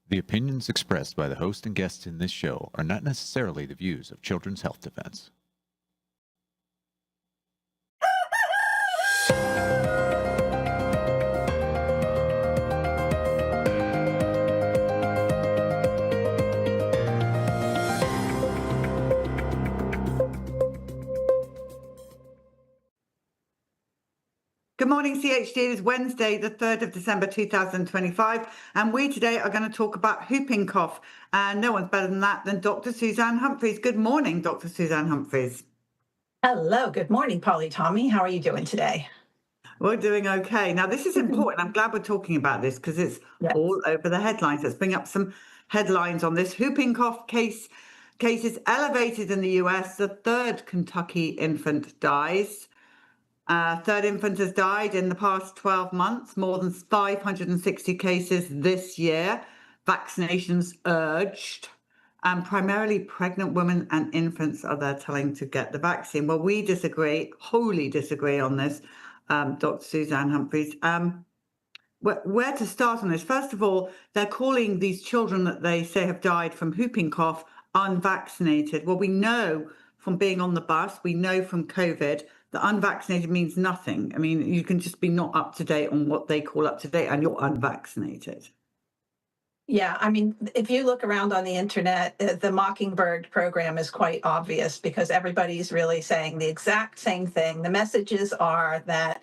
The opinions expressed by the host and guests in this show are not necessarily the views of Children's Health Defense. Good morning, CHD. It is Wednesday, the 3rd of December 2025, and we today are going to talk about whooping cough. And no one's better than that than Dr. Suzanne Humphries. Good morning, Dr. Suzanne Humphries. Hello, good morning, Polly Tommey. How are you doing today? We're doing okay. Now, this is important. I'm glad we're talking about this because it's all over the headlines. Let's bring up some headlines on this. Whooping cough cases elevated in the US. The third Kentucky infant dies. Third infant has died in the past 12 months, more than 560 cases this year. Vaccinations urged. And primarily pregnant women and infants are there telling to get the vaccine. Well, we disagree, wholly disagree on this, Dr. Suzanne Humphries. Where to start on this? First of all, they're calling these children that they say have died from whooping cough unvaccinated. Well, we know from being on the bus, we know from COVID that unvaccinated means nothing. I mean, you can just be not up to date on what they call up to date and you're unvaccinated. Yeah, I mean, if you look around on the internet, the Mockingbird program is quite obvious because everybody's really saying the exact same thing. The messages are that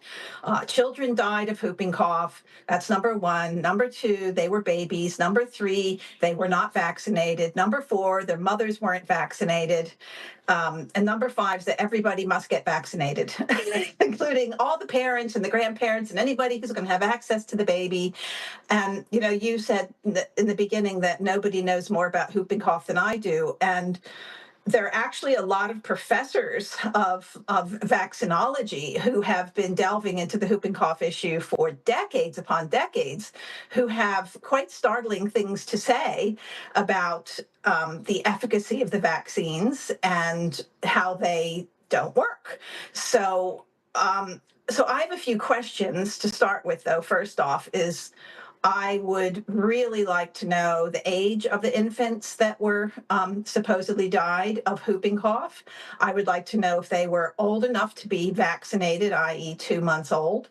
children died of whooping cough. That's number one. Number two, they were babies. Number three, they were not vaccinated. Number four, their mothers weren't vaccinated. And number five is that everybody must get vaccinated, including all the parents and the grandparents and anybody who's going to have access to the baby. And, you know, you said in the beginning that nobody knows more about whooping cough than I do. And there are actually a lot of professors of vaccinology who have been delving into the whooping cough issue for decades upon decades, who have quite startling things to say about the efficacy of the vaccines and how they don't work. So I have a few questions to start with, though. First off is I would really like to know the age of the infants that were supposedly died of whooping cough. I would like to know if they were old enough to be vaccinated, i.e. 2 months old.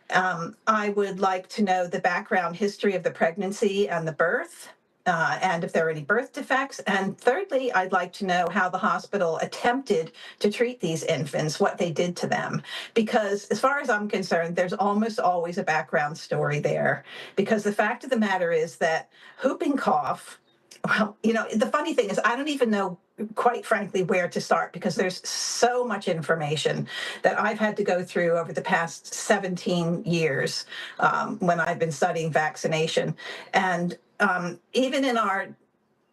I would like to know the background history of the pregnancy and the birth. And if there are any birth defects. And thirdly, I'd like to know how the hospital attempted to treat these infants, what they did to them. Because as far as I'm concerned, there's almost always a background story there. Because the fact of the matter is that whooping cough, well, you know, the funny thing is I don't even know, quite frankly, where to start because there's so much information that I've had to go through over the past 17 years when I've been studying vaccination. And even in our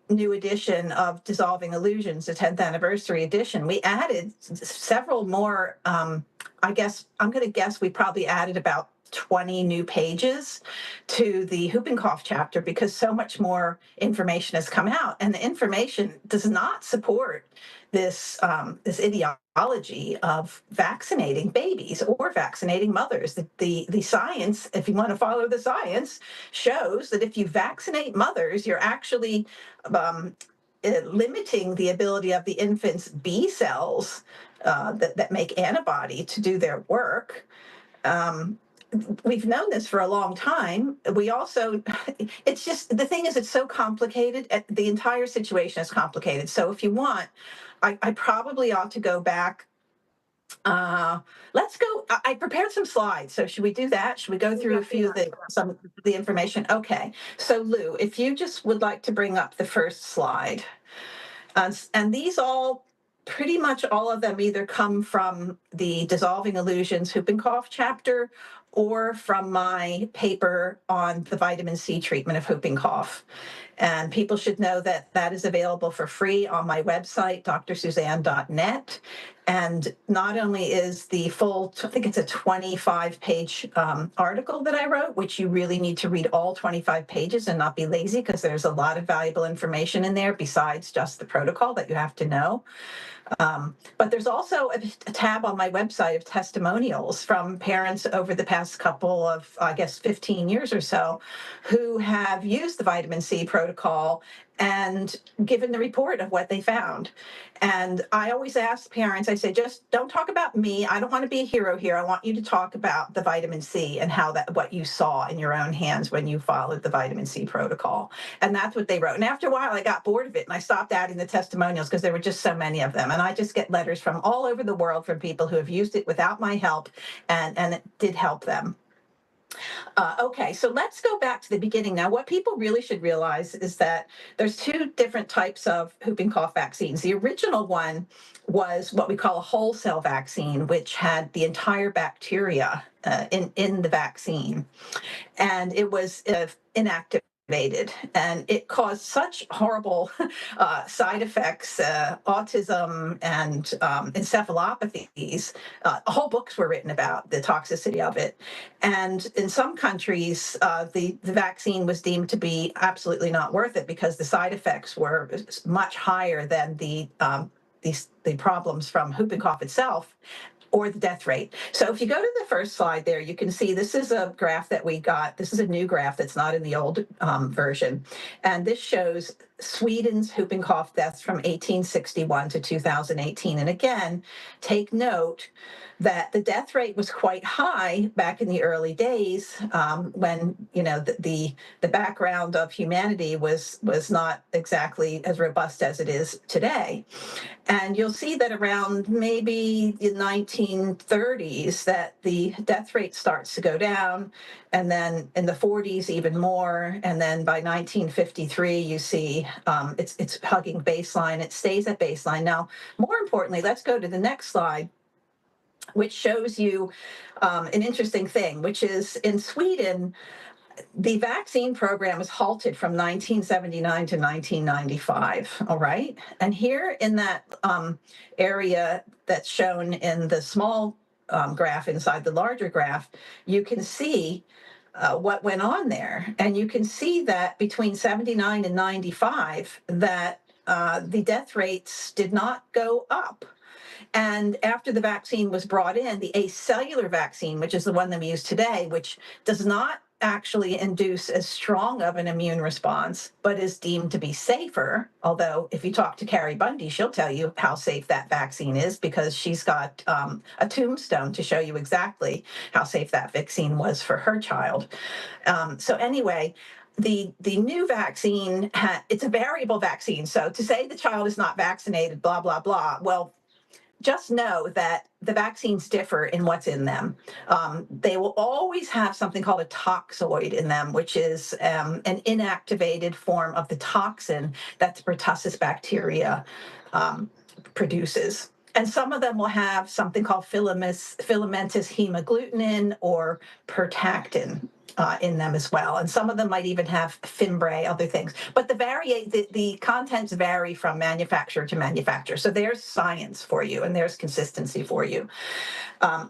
new edition of Dissolving Illusions, the 10th anniversary edition, we added several more, I guess, I'm going to guess we probably added about 20 new pages to the whooping cough chapter because so much more information has come out, and the information does not support this this ideology of vaccinating babies or vaccinating mothers. The science, if you want to follow the science, shows that if you vaccinate mothers, you're actually limiting the ability of the infant's B cells that make antibody to do their work. We've known this for a long time. We also, it's just, the thing is, it's so complicated. The entire situation is complicated. So if you want, I probably ought to go back. Let's go. I prepared some slides. So should we do that? Should we go through a few of some of the information? Okay. So Lou, if you just would like to bring up the first slide. And these all, pretty much all of them either come from the Dissolving Illusions whooping cough chapter or from my paper on the vitamin C treatment of whooping cough. And people should know that that is available for free on my website, drsuzanne.net. And not only is the full, I think it's a 25-page article that I wrote, which you really need to read all 25 pages and not be lazy, because there's a lot of valuable information in there besides just the protocol that you have to know. But there's also a tab on my website of testimonials from parents over the past couple of, I guess, 15 years or so, who have used the vitamin C protocol and given the report of what they found. And I always ask parents, I say, just don't talk about me. I don't want to be a hero here. I want you to talk about the vitamin C and how what you saw in your own hands when you followed the vitamin C protocol. And that's what they wrote. And after a while, I got bored of it and I stopped adding the testimonials because there were just so many of them. And I just get letters from all over the world from people who have used it without my help, and it did help them. Okay, so let's go back to the beginning now. What people really should realize is that there's two different types of whooping cough vaccines. The original one was what we call a whole cell vaccine, which had the entire bacteria in the vaccine, and it was inactivated. And it caused such horrible side effects, autism and encephalopathies. Whole books were written about the toxicity of it. And in some countries, the vaccine was deemed to be absolutely not worth it because the side effects were much higher than the problems from whooping cough itself, or the death rate. So if you go to the first slide there, you can see this is a graph that we got. This is a new graph that's not in the old version. And this shows Sweden's whooping cough deaths from 1861 to 2018. And again, take note that the death rate was quite high back in the early days when, you know, the background of humanity was not exactly as robust as it is today. And you'll see that around maybe the 1930s that the death rate starts to go down, and then in the 40s even more, and then by 1953 you see it's hugging baseline. It stays at baseline. Now, more importantly, let's go to the next slide, which shows you an interesting thing, which is in Sweden, the vaccine program was halted from 1979 to 1995, all right? And here in that area that's shown in the small graph inside the larger graph, you can see what went on there. And you can see that between 79 and 95, that the death rates did not go up. And after the vaccine was brought in, the acellular vaccine, which is the one that we use today, which does not actually induce as strong of an immune response, but is deemed to be safer. Although if you talk to Carrie Bundy, she'll tell you how safe that vaccine is because she's got a tombstone to show you exactly how safe that vaccine was for her child. So anyway, the new vaccine, it's a variable vaccine. So to say the child is not vaccinated, blah, blah, blah, well, just know that the vaccines differ in what's in them. They will always have something called a toxoid in them, which is an inactivated form of the toxin that the pertussis bacteria produces. And some of them will have something called filamentous hemagglutinin or pertactin in them as well. And some of them might even have fimbriae, other things. But the contents vary from manufacturer to manufacturer. So there's science for you and there's consistency for you.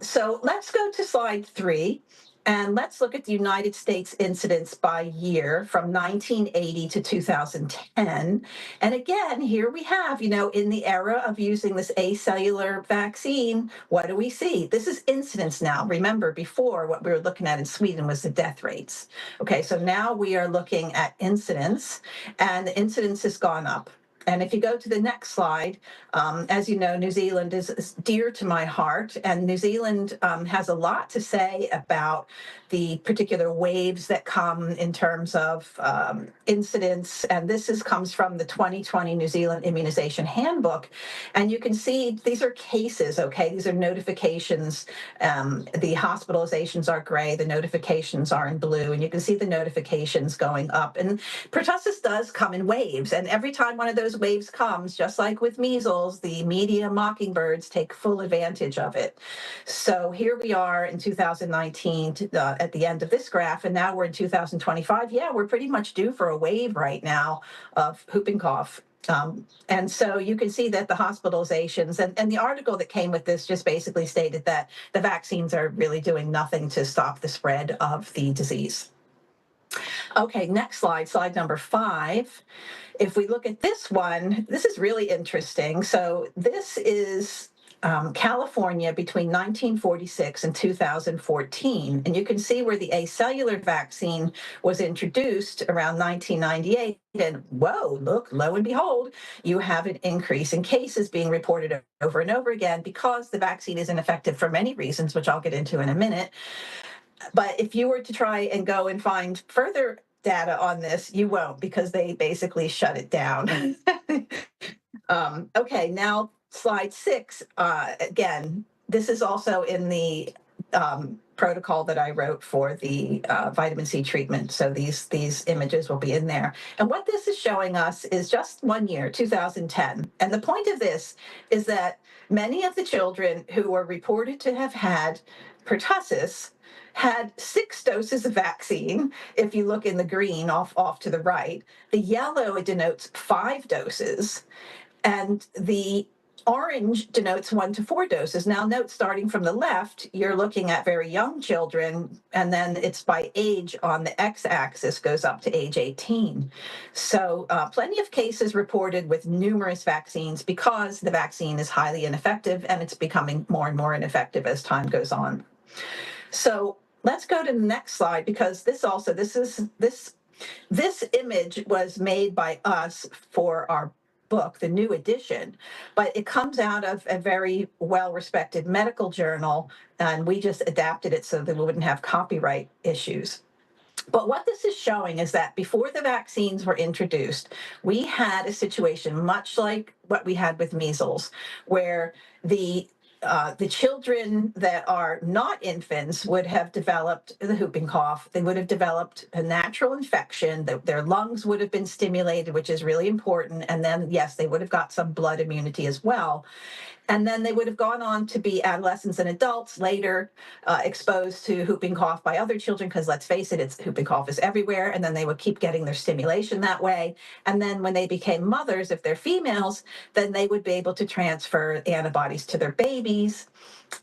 So let's go to slide 3. And let's look at the United States incidence by year from 1980 to 2010. And again, here we have, you know, in the era of using this acellular vaccine, what do we see? This is incidence now. Remember, before what we were looking at in Sweden was the death rates. Okay, so now we are looking at incidence, and the incidence has gone up. And if you go to the next slide, as you know, New Zealand is dear to my heart, and New Zealand has a lot to say about the particular waves that come in terms of incidents. And this comes from the 2020 New Zealand Immunization Handbook. And you can see these are cases, okay? These are notifications. The hospitalizations are gray, the notifications are in blue, and you can see the notifications going up. And pertussis does come in waves, and every time one of those waves comes, just like with measles, the media mockingbirds take full advantage of it. So here we are in 2019 at the end of this graph, and now we're in 2025. Yeah, we're pretty much due for a wave right now of whooping cough. And so you can see that the hospitalizations and the article that came with this just basically stated that the vaccines are really doing nothing to stop the spread of the disease. Okay, next slide, slide number 5. If we look at this one, this is really interesting. So this is California between 1946 and 2014. And you can see where the acellular vaccine was introduced around 1998. And whoa, look, lo and behold, you have an increase in cases being reported over and over again because the vaccine is ineffective for many reasons, which I'll get into in a minute. But if you were to try and go and find further data on this, you won't, because they basically shut it down. Okay, now slide 6. Again, this is also in the protocol that I wrote for the vitamin C treatment. So these images will be in there. And what this is showing us is just 1 year, 2010. And the point of this is that many of the children who were reported to have had pertussis had 6 doses of vaccine. If you look in the green off to the right, the yellow, it denotes 5 doses. And the orange denotes 1 to 4 doses. Now note, starting from the left, you're looking at very young children, and then it's by age on the x-axis goes up to age 18. So plenty of cases reported with numerous vaccines because the vaccine is highly ineffective, and it's becoming more and more ineffective as time goes on. So let's go to the next slide, because this image was made by us for our book, the new edition, but it comes out of a very well-respected medical journal, and we just adapted it so that we wouldn't have copyright issues. But what this is showing is that before the vaccines were introduced, we had a situation much like what we had with measles, where the children that are not infants would have developed the whooping cough. They would have developed a natural infection. Their lungs would have been stimulated, which is really important. And then, yes, they would have got some blood immunity as well. And then they would have gone on to be adolescents and adults later, exposed to whooping cough by other children, because let's face it, whooping cough is everywhere. And then they would keep getting their stimulation that way. And then when they became mothers, if they're females, then they would be able to transfer antibodies to their babies.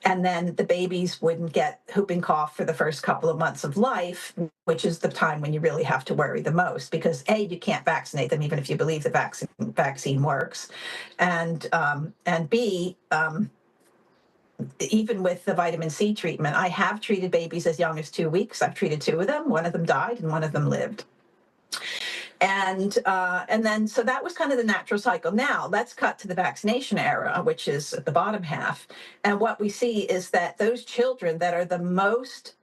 And then the babies wouldn't get whooping cough for the first couple of months of life, which is the time when you really have to worry the most, because A, you can't vaccinate them even if you believe the vaccine works, and B, even with the vitamin C treatment, I have treated babies as young as 2 weeks. I've treated 2 of them. One of them died and one of them lived. And then, so that was kind of the natural cycle. Now, let's cut to the vaccination era, which is at the bottom half. And what we see is that those children that are the most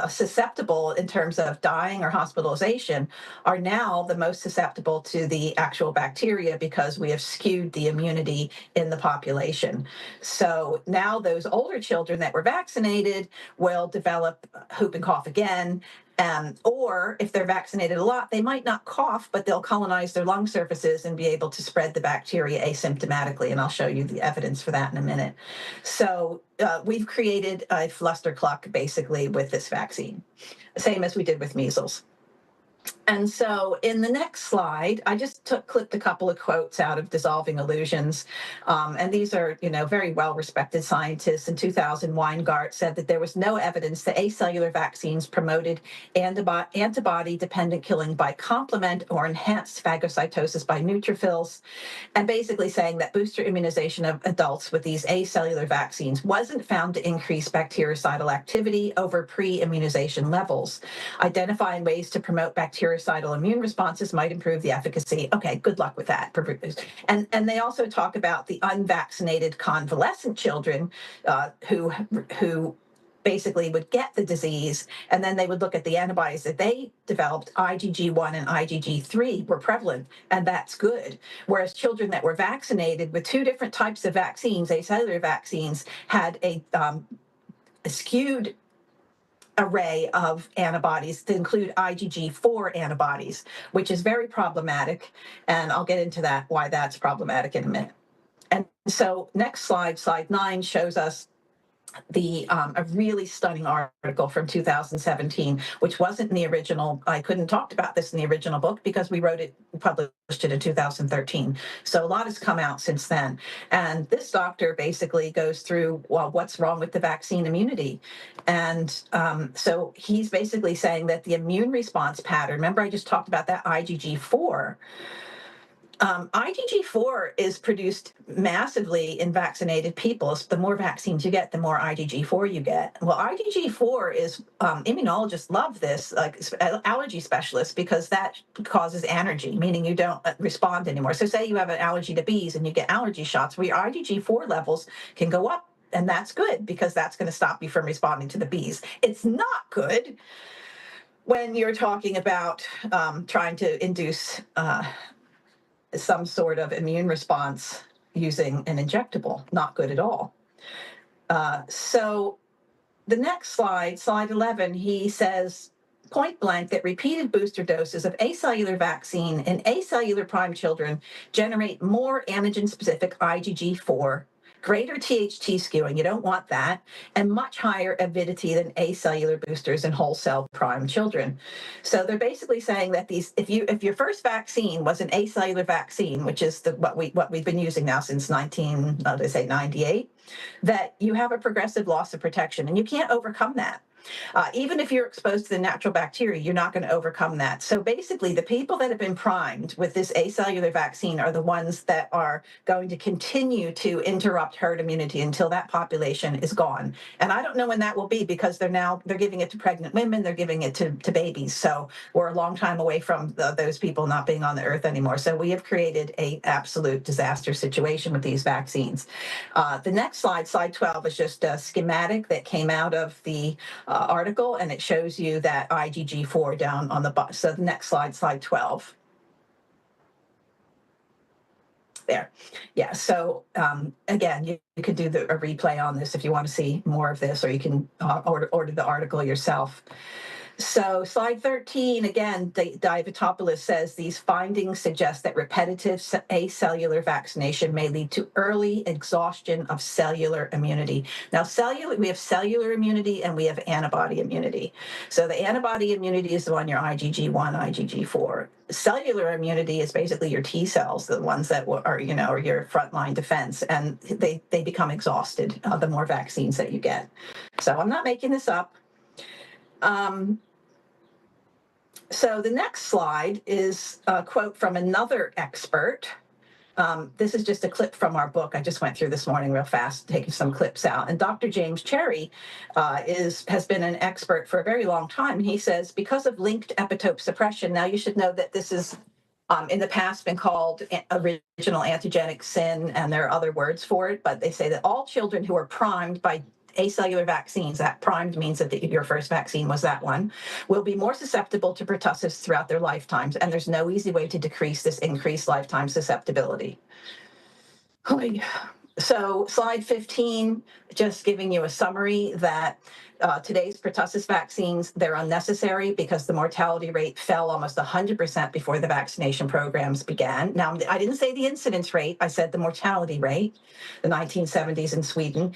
susceptible in terms of dying or hospitalization are now the most susceptible to the actual bacteria, because we have skewed the immunity in the population. So now those older children that were vaccinated will develop whooping cough again. Or if they're vaccinated a lot, they might not cough, but they'll colonize their lung surfaces and be able to spread the bacteria asymptomatically. And I'll show you the evidence for that in a minute. So we've created a flustercluck basically with this vaccine, same as we did with measles. And so in the next slide, I just clipped a couple of quotes out of Dissolving Illusions. And these are, very well-respected scientists. In 2000, Weingart said that there was no evidence that acellular vaccines promoted antibody-dependent killing by complement or enhanced phagocytosis by neutrophils, and basically saying that booster immunization of adults with these acellular vaccines wasn't found to increase bactericidal activity over pre-immunization levels. Identifying ways to promote bactericidal immune responses might improve the efficacy. Okay, good luck with that. And they also talk about the unvaccinated convalescent children who basically would get the disease, and then they would look at the antibodies that they developed. IgG1 and IgG3 were prevalent, and that's good. Whereas children that were vaccinated with 2 different types of vaccines, acellular vaccines, had a skewed array of antibodies to include IgG4 antibodies, which is very problematic. And I'll get into that, why that's problematic in a minute. And so next slide, slide 9, shows us a really stunning article from 2017, which wasn't in the original. I couldn't talk about this in the original book because we published it in 2013. So a lot has come out since then. And this doctor basically goes through, well, what's wrong with the vaccine immunity. And so he's basically saying that the immune response pattern, remember I just talked about that IgG4, IgG4 is produced massively in vaccinated people. The more vaccines you get, the more IgG4 you get. Well, IgG4 is, immunologists love this, like allergy specialists, because that causes anergy, meaning you don't respond anymore. So say you have an allergy to bees and you get allergy shots, where your IgG4 levels can go up. And that's good because that's going to stop you from responding to the bees. It's not good when you're talking about trying to induce some sort of immune response using an injectable. Not good at all. So the next slide, slide 11, he says point blank that repeated booster doses of acellular vaccine in acellular prime children generate more antigen-specific IgG4, greater THT skewing, you don't want that, and much higher avidity than acellular boosters in whole cell prime children. So they're basically saying that if your first vaccine was an acellular vaccine, which is what we've been using now since 98, that you have a progressive loss of protection, and you can't overcome that. Even if you're exposed to the natural bacteria, you're not going to overcome that. So basically, the people that have been primed with this acellular vaccine are the ones that are going to continue to interrupt herd immunity until that population is gone. And I don't know when that will be, because they're giving it to pregnant women, they're giving it to babies. So we're a long time away from those people not being on the earth anymore. So we have created an absolute disaster situation with these vaccines. The next slide, slide 12, is just a schematic that came out of the article, and it shows you that IgG4 down on the bottom. So the next slide, slide 12. There. Yeah, so again, you could do a replay on this if you want to see more of this, or you can order the article yourself. So slide 13, again, Divatopoulos says these findings suggest that repetitive acellular vaccination may lead to early exhaustion of cellular immunity. Now, we have cellular immunity and we have antibody immunity. So the antibody immunity is the one, your IgG1, IgG4. Cellular immunity is basically your T cells, the ones that are your frontline defense, and they become exhausted the more vaccines that you get. So I'm not making this up. So the next slide is a quote from another expert. This is just a clip from our book. I just went through this morning real fast, taking some clips out. And Dr. James Cherry has been an expert for a very long time. He says, because of linked epitope suppression, now you should know that this is in the past been called original antigenic sin, and there are other words for it, but they say that all children who are primed by acellular vaccines, that primed means that your first vaccine was that one, will be more susceptible to pertussis throughout their lifetimes, and there's no easy way to decrease this increased lifetime susceptibility. So slide 15, just giving you a summary that today's pertussis vaccines, they're unnecessary because the mortality rate fell almost 100% before the vaccination programs began. Now, I didn't say the incidence rate, I said the mortality rate. The 1970s in Sweden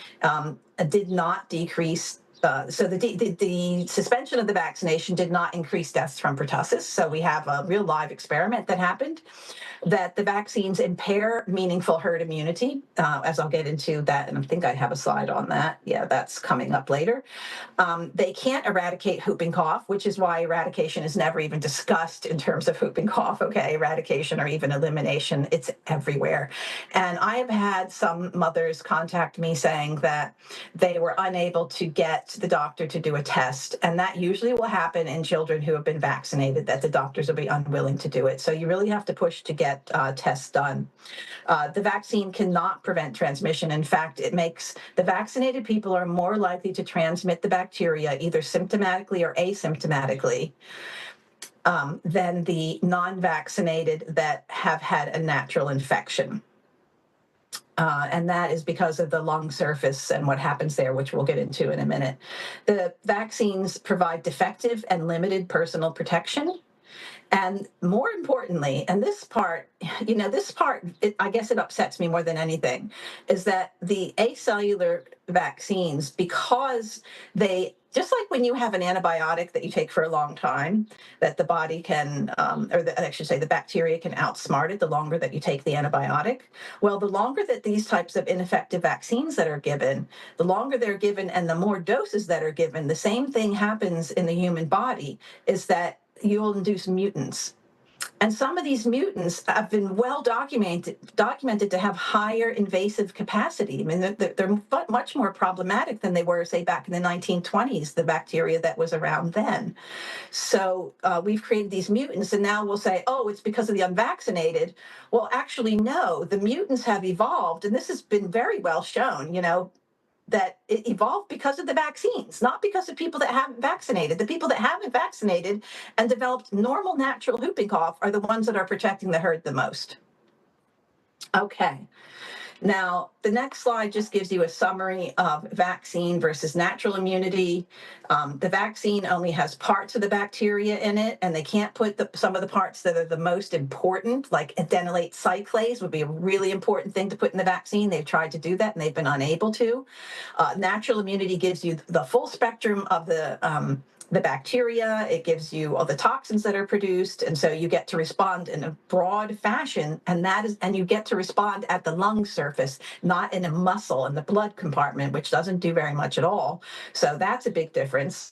did not decrease. So the suspension of the vaccination did not increase deaths from pertussis. So we have a real live experiment that happened, that the vaccines impair meaningful herd immunity, as I'll get into that, and I think I have a slide on that. Yeah, that's coming up later. They can't eradicate whooping cough, which is why eradication is never even discussed in terms of whooping cough, okay? Eradication or even elimination, it's everywhere. And I have had some mothers contact me saying that they were unable to get the doctor to do a test, and that usually will happen in children who have been vaccinated, that the doctors will be unwilling to do it. So you really have to push to get tests done. The vaccine cannot prevent transmission. In fact, it makes the vaccinated people are more likely to transmit the bacteria either symptomatically or asymptomatically than the non-vaccinated that have had a natural infection. And that is because of the lung surface and what happens there, which we'll get into in a minute. The vaccines provide defective and limited personal protection. And more importantly, and this part, I guess it upsets me more than anything, is that the acellular vaccines, because they, just like when you have an antibiotic that you take for a long time, that the body can, I should say the bacteria can outsmart it the longer that you take the antibiotic. Well, the longer that these types of ineffective vaccines that are given, the longer they're given and the more doses that are given, the same thing happens in the human body, is that you'll induce mutants. And some of these mutants have been well documented to have higher invasive capacity. I mean, they're much more problematic than they were, say, back in the 1920s, the bacteria that was around then. So we've created these mutants, and now we'll say, oh, it's because of the unvaccinated. Well, actually, no, the mutants have evolved, and this has been very well shown, that it evolved because of the vaccines, not because of people that haven't vaccinated. The people that haven't vaccinated and developed normal, natural whooping cough are the ones that are protecting the herd the most. Okay. Now, the next slide just gives you a summary of vaccine versus natural immunity. The vaccine only has parts of the bacteria in it, and they can't put some of the parts that are the most important, like adenylate cyclase would be a really important thing to put in the vaccine. They've tried to do that, and they've been unable to. Natural immunity gives you the full spectrum of the bacteria, it gives you all the toxins that are produced, and so you get to respond in a broad fashion, and you get to respond at the lung surface, not in a muscle in the blood compartment, which doesn't do very much at all. So that's a big difference.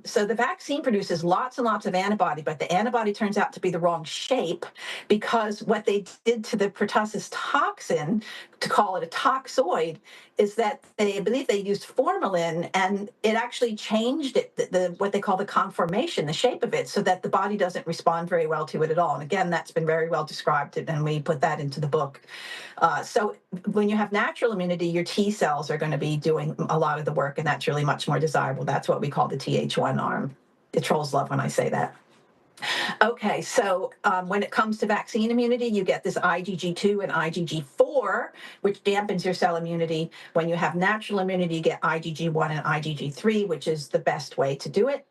So the vaccine produces lots and lots of antibody, but the antibody turns out to be the wrong shape, because what they did to the pertussis toxin, to call it a toxoid, is that I believe they used formalin, and it actually changed it, what they call the conformation, the shape of it, so that the body doesn't respond very well to it at all. And again, that's been very well described, and we put that into the book. So when you have natural immunity, your T cells are going to be doing a lot of the work, and that's really much more desirable. That's what we call the Th1 arm. The trolls love when I say that. Okay, so when it comes to vaccine immunity, you get this IgG2 and IgG4, which dampens your cell immunity. When you have natural immunity, you get IgG1 and IgG3, which is the best way to do it.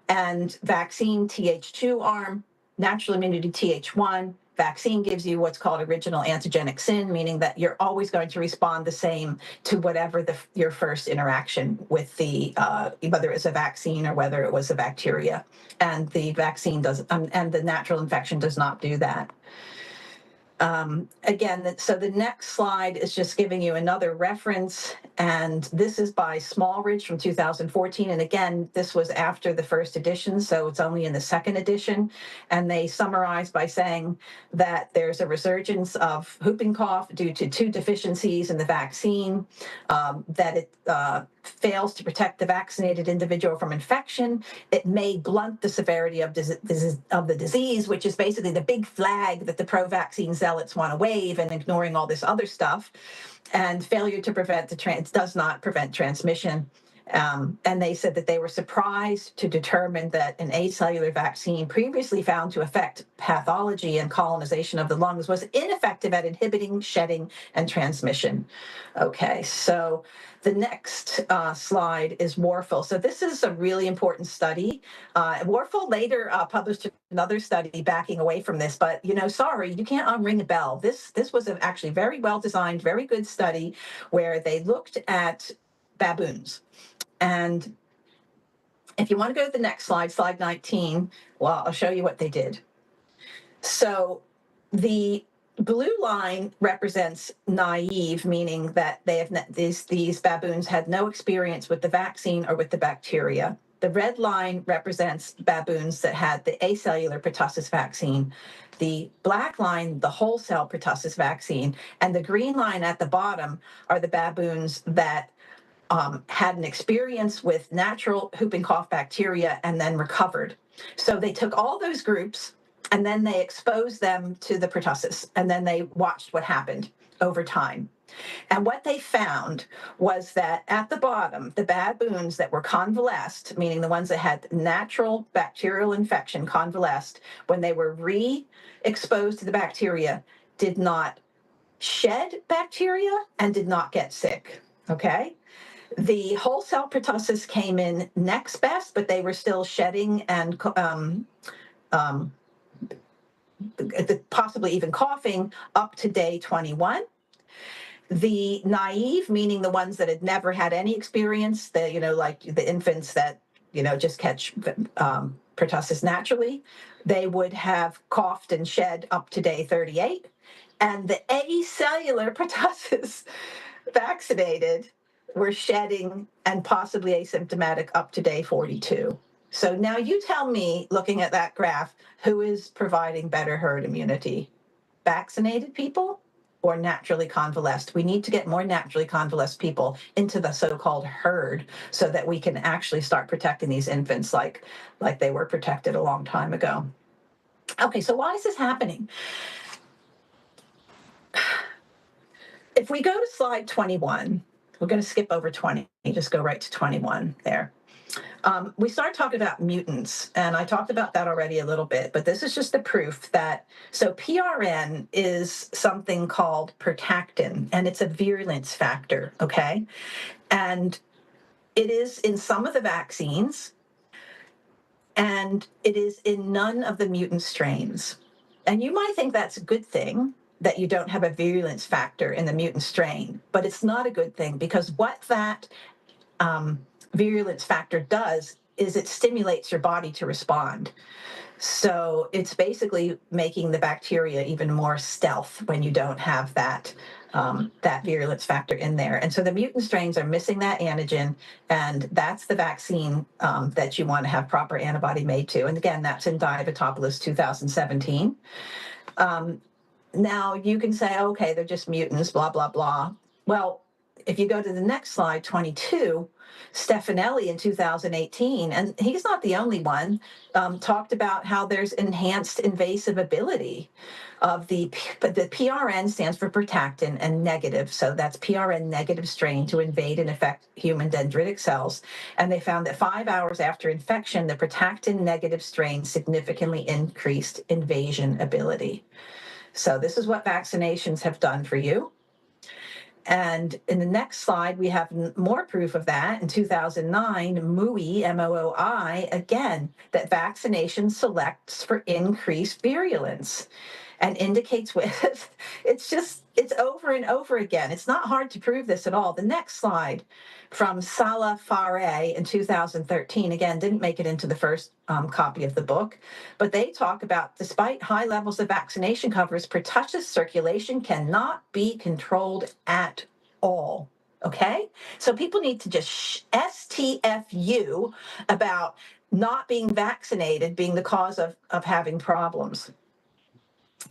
And vaccine Th2 arm, natural immunity Th1. Vaccine gives you what's called original antigenic sin, meaning that you're always going to respond the same to whatever your first interaction with whether it's a vaccine or whether it was a bacteria. And the vaccine does, and the natural infection does not do that. Again, so the next slide is just giving you another reference, and this is by Smallridge from 2014. And again, this was after the first edition, so it's only in the second edition. And they summarize by saying that there's a resurgence of whooping cough due to two deficiencies in the vaccine, that it fails to protect the vaccinated individual from infection. It may blunt the severity of the disease, which is basically the big flag that the pro-vaccine zealots want to wave, and ignoring all this other stuff. And failure to prevent does not prevent transmission. And they said that they were surprised to determine that an acellular vaccine previously found to affect pathology and colonization of the lungs was ineffective at inhibiting shedding and transmission. Okay, so the next slide is Warfel. So this is a really important study. Warfel later published another study backing away from this, but sorry, you can't unring a bell. This was an actually very well designed, very good study where they looked at baboons. And if you want to go to the next slide, slide 19, well, I'll show you what they did. So the blue line represents naive, meaning that these baboons had no experience with the vaccine or with the bacteria. The red line represents baboons that had the acellular pertussis vaccine. The black line, the whole cell pertussis vaccine, and the green line at the bottom are the baboons that had an experience with natural whooping cough bacteria and then recovered. So they took all those groups and then they exposed them to the pertussis, and then they watched what happened over time. And what they found was that at the bottom, the baboons that were convalesced, meaning the ones that had natural bacterial infection convalesced, when they were re-exposed to the bacteria, did not shed bacteria and did not get sick, okay? The whole cell pertussis came in next best, but they were still shedding and possibly even coughing up to day 21. The naive, meaning the ones that had never had any experience, like the infants that, just catch pertussis naturally, they would have coughed and shed up to day 38. And the acellular pertussis vaccinated were shedding and possibly asymptomatic up to day 42. So now you tell me, looking at that graph, who is providing better herd immunity? Vaccinated people or naturally convalesced? We need to get more naturally convalesced people into the so-called herd so that we can actually start protecting these infants like they were protected a long time ago. Okay, so why is this happening? If we go to slide 21, we're going to skip over 20, just go right to 21 there. We start talking about mutants, and I talked about that already a little bit, but this is just the proof that, so PRN is something called pertactin, and it's a virulence factor, okay? And it is in some of the vaccines, and it is in none of the mutant strains. And you might think that's a good thing, that you don't have a virulence factor in the mutant strain, but it's not a good thing, because what that virulence factor does is it stimulates your body to respond. So it's basically making the bacteria even more stealth when you don't have that virulence factor in there. And so the mutant strains are missing that antigen, and that's the vaccine that you want to have proper antibody made to. And again, that's in Divatopolis 2017. Now you can say, okay, they're just mutants, blah, blah, blah. Well, if you go to the next slide, 22, Stefanelli in 2018, and he's not the only one, talked about how there's enhanced invasive ability of the PRN stands for pertactin and negative. So that's PRN negative strain to invade and affect human dendritic cells. And they found that 5 hours after infection, the pertactin negative strain significantly increased invasion ability. So this is what vaccinations have done for you. And in the next slide, we have more proof of that. In 2009, MOOI, M-O-O-I, again, that vaccination selects for increased virulence and indicates with, it's over and over again. It's not hard to prove this at all. The next slide from Salah Fareh in 2013, again, didn't make it into the first copy of the book, but they talk about, despite high levels of vaccination coverage, pertussis circulation cannot be controlled at all. Okay? So people need to just STFU about not being vaccinated being the cause of having problems.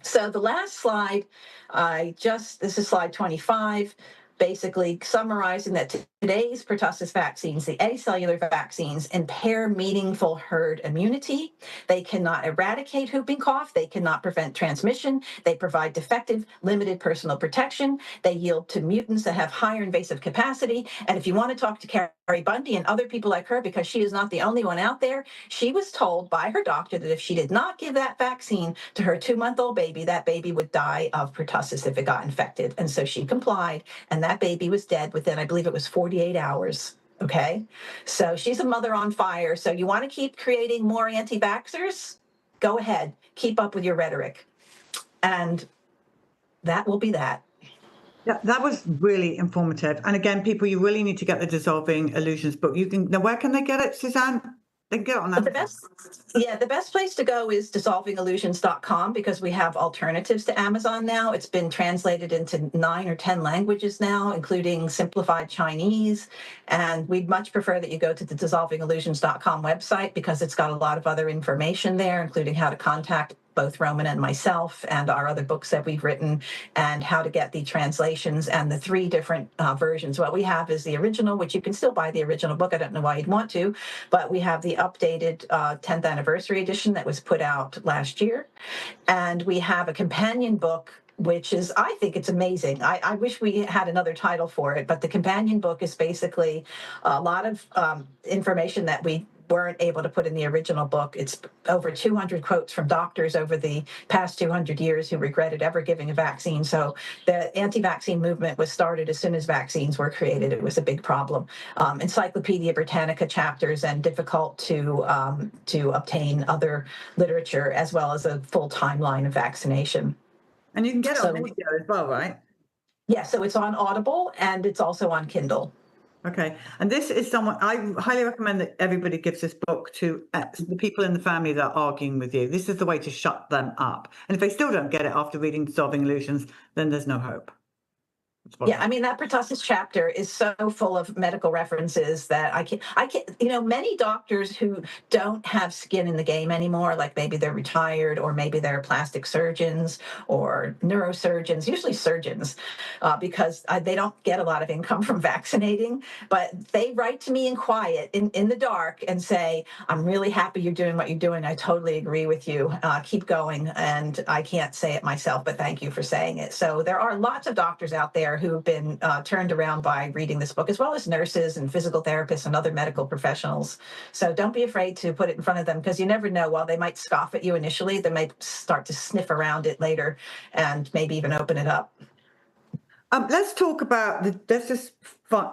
So the last slide, this is slide 25, basically summarizing that today's pertussis vaccines, the acellular vaccines, impair meaningful herd immunity. They cannot eradicate whooping cough. They cannot prevent transmission. They provide defective, limited personal protection. They yield to mutants that have higher invasive capacity. And if you want to talk to Carrie Bundy and other people like her, because she is not the only one out there, she was told by her doctor that if she did not give that vaccine to her 2-month-old baby, that baby would die of pertussis if it got infected. And so she complied, and that baby was dead within, I believe it was 48 hours. Okay, so she's a mother on fire. So you want to keep creating more anti-vaxxers? Go ahead, keep up with your rhetoric. And that will be that. Yeah, that was really informative. And again, people, you really need to get the Dissolving Illusions book. Now, where can they get it, Suzanne? They can get it on Amazon. The best place to go is dissolvingillusions.com, because we have alternatives to Amazon now. It's been translated into 9 or 10 languages now, including simplified Chinese. And we'd much prefer that you go to the dissolvingillusions.com website, because it's got a lot of other information there, including how to contact both Roman and myself and our other books that we've written, and how to get the translations and the 3 different versions. What we have is the original, which you can still buy the original book. I don't know why you'd want to, but we have the updated 10th anniversary edition that was put out last year. And we have a companion book, which is, I think it's amazing. I wish we had another title for it, but the companion book is basically a lot of information that we weren't able to put in the original book. It's over 200 quotes from doctors over the past 200 years who regretted ever giving a vaccine. So the anti-vaccine movement was started as soon as vaccines were created. It was a big problem. Encyclopedia Britannica chapters and difficult to obtain other literature, as well as a full timeline of vaccination. And you can get it on So- video as well, right? Yeah, so it's on Audible and it's also on Kindle. Okay. And this is someone I highly recommend that everybody gives this book to the people in the family that are arguing with you. This is the way to shut them up. And if they still don't get it after reading Dissolving Illusions, then there's no hope. Yeah, I mean, that pertussis chapter is so full of medical references that I can't, many doctors who don't have skin in the game anymore, like maybe they're retired or maybe they're plastic surgeons or neurosurgeons, usually surgeons, because they don't get a lot of income from vaccinating, but they write to me in quiet, in the dark, and say, I'm really happy you're doing what you're doing. I totally agree with you. Keep going. And I can't say it myself, but thank you for saying it. So there are lots of doctors out there who have been turned around by reading this book, as well as nurses and physical therapists and other medical professionals. So don't be afraid to put it in front of them, because you never know. While they might scoff at you initially, they might start to sniff around it later and maybe even open it up. Let's talk about let's just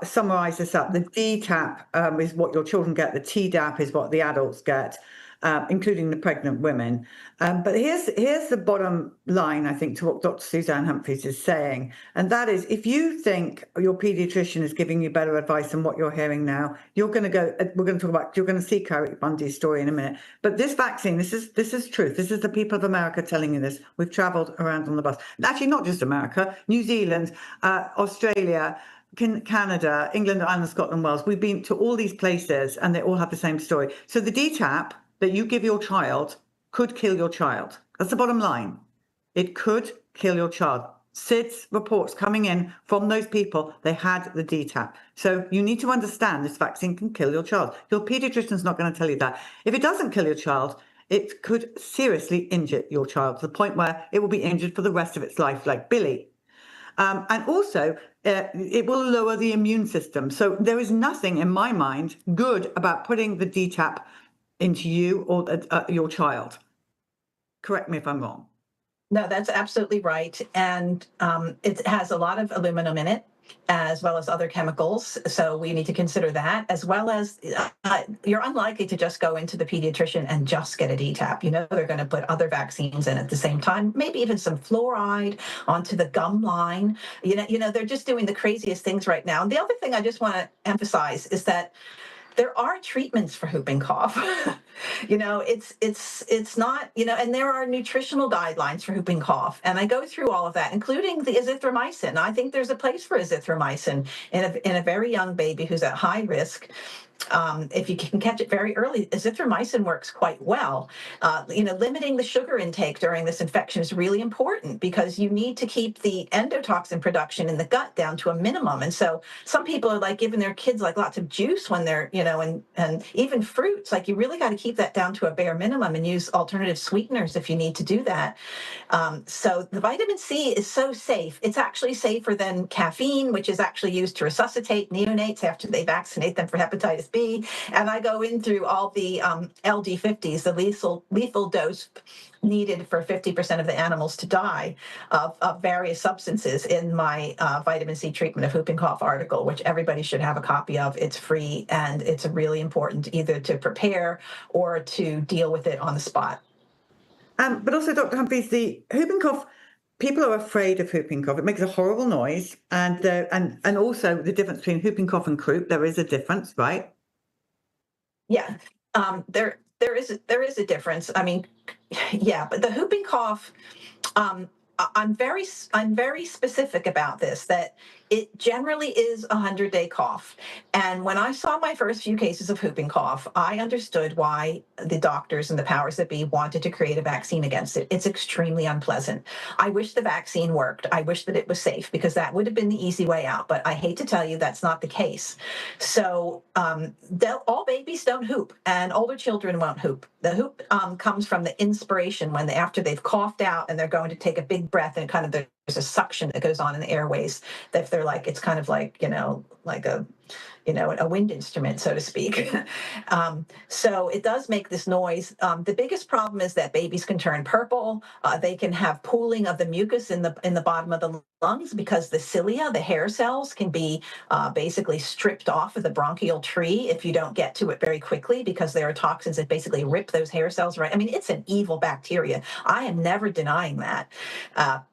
summarize this up. The DTaP is what your children get. The Tdap is what the adults get, including the pregnant women. But here's the bottom line, I think, to what Dr. Suzanne Humphries is saying. And that is, if you think your pediatrician is giving you better advice than what you're hearing now, you're going to go, we're going to talk about, you're going to see Carrie Bundy's story in a minute. But this vaccine, this is truth. This is the people of America telling you this. We've traveled around on the bus. Actually, not just America, New Zealand, Australia, Canada, England, Ireland, Scotland, Wales. We've been to all these places and they all have the same story. So the DTaP that you give your child could kill your child. That's the bottom line. It could kill your child. SIDS reports coming in from those people, they had the DTaP. So you need to understand this vaccine can kill your child. Your pediatrician's not going to tell you that. If it doesn't kill your child, it could seriously injure your child to the point where it will be injured for the rest of its life, like Billy. And also, it will lower the immune system. So there is nothing, in my mind, good about putting the DTaP into you or your child. Correct me if I'm wrong. No, that's absolutely right. And it has a lot of aluminum in it, as well as other chemicals. So we need to consider that, as well as you're unlikely to just go into the pediatrician and just get a DTaP. They're going to put other vaccines in at the same time, maybe even some fluoride onto the gum line. They're just doing the craziest things right now. And the other thing I just want to emphasize is that there are treatments for whooping cough. It's not, and there are nutritional guidelines for whooping cough. And I go through all of that, including the azithromycin. I think there's a place for azithromycin in a very young baby who's at high risk. If you can catch it very early, azithromycin works quite well. Limiting the sugar intake during this infection is really important, because you need to keep the endotoxin production in the gut down to a minimum. And so some people are like giving their kids like lots of juice when they're, and even fruits. Like, you really got to keep that down to a bare minimum and use alternative sweeteners if you need to do that. So the vitamin C is so safe. It's actually safer than caffeine, which is actually used to resuscitate neonates after they vaccinate them for hepatitis B. And I go in through all the LD50s, the lethal dose needed for 50% of the animals to die of various substances in my vitamin C treatment of whooping cough article, which everybody should have a copy of. It's free, and it's really important either to prepare or to deal with it on the spot. But also, Dr. Humphries, the whooping cough, people are afraid of whooping cough. It makes a horrible noise. And also the difference between whooping cough and croup, there is a difference, right? Yeah, there is a difference. I mean, yeah, but the whooping cough, I'm very specific about this, that it generally is a 100-day cough. And when I saw my first few cases of whooping cough, I understood why the doctors and the powers that be wanted to create a vaccine against it. It's extremely unpleasant. I wish the vaccine worked. I wish that it was safe, because that would have been the easy way out. But I hate to tell you, that's not the case. So all babies don't hoop, and older children won't hoop. The hoop comes from the inspiration, after they've coughed out and they're going to take a big breath, and kind of a suction that goes on in the airways. That if they're like, it's kind of like, like a wind instrument, so to speak. So it does make this noise. The biggest problem is that babies can turn purple. They can have pooling of the mucus in the bottom of the lungs because the cilia, the hair cells, can be basically stripped off of the bronchial tree if you don't get to it very quickly, because there are toxins that basically rip those hair cells right. I mean, it's an evil bacteria. I am never denying that.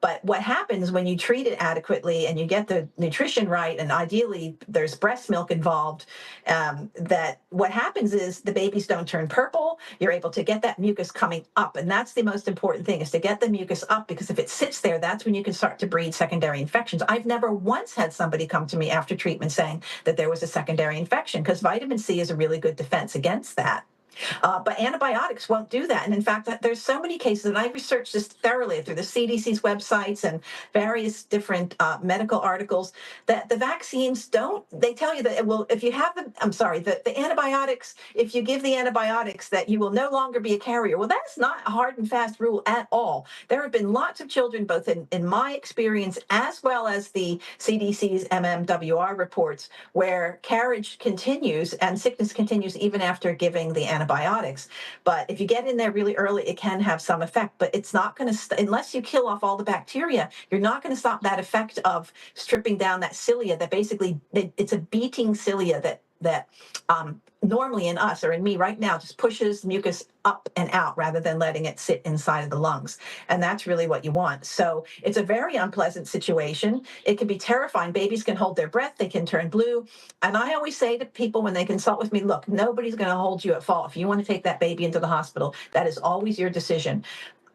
But what happens when you treat it adequately and you get the nutrition right, and ideally there's breast milk involved, that what happens is the babies don't turn purple. You're able to get that mucus coming up. And that's the most important thing, is to get the mucus up, because if it sits there, that's when you can start to breed secondary infections. I've never once had somebody come to me after treatment saying that there was a secondary infection, because vitamin C is a really good defense against that. But antibiotics won't do that. And in fact, there's so many cases, and I researched this thoroughly through the CDC's websites and various different medical articles, that the vaccines they tell you that it will, if you have the antibiotics, if you give the antibiotics, that you will no longer be a carrier. Well, that's not a hard and fast rule at all. There have been lots of children, both in my experience as well as the CDC's MMWR reports, where carriage continues and sickness continues even after giving the antibiotics. But if you get in there really early, it can have some effect, but it's not going to, unless you kill off all the bacteria, you're not going to stop that effect of stripping down that cilia that basically, it's a beating cilia that normally in us, or in me right now, just pushes mucus up and out rather than letting it sit inside of the lungs. And that's really what you want. So it's a very unpleasant situation. It can be terrifying. Babies can hold their breath. They can turn blue. And I always say to people when they consult with me, look, nobody's going to hold you at fault. If you want to take that baby into the hospital, that is always your decision.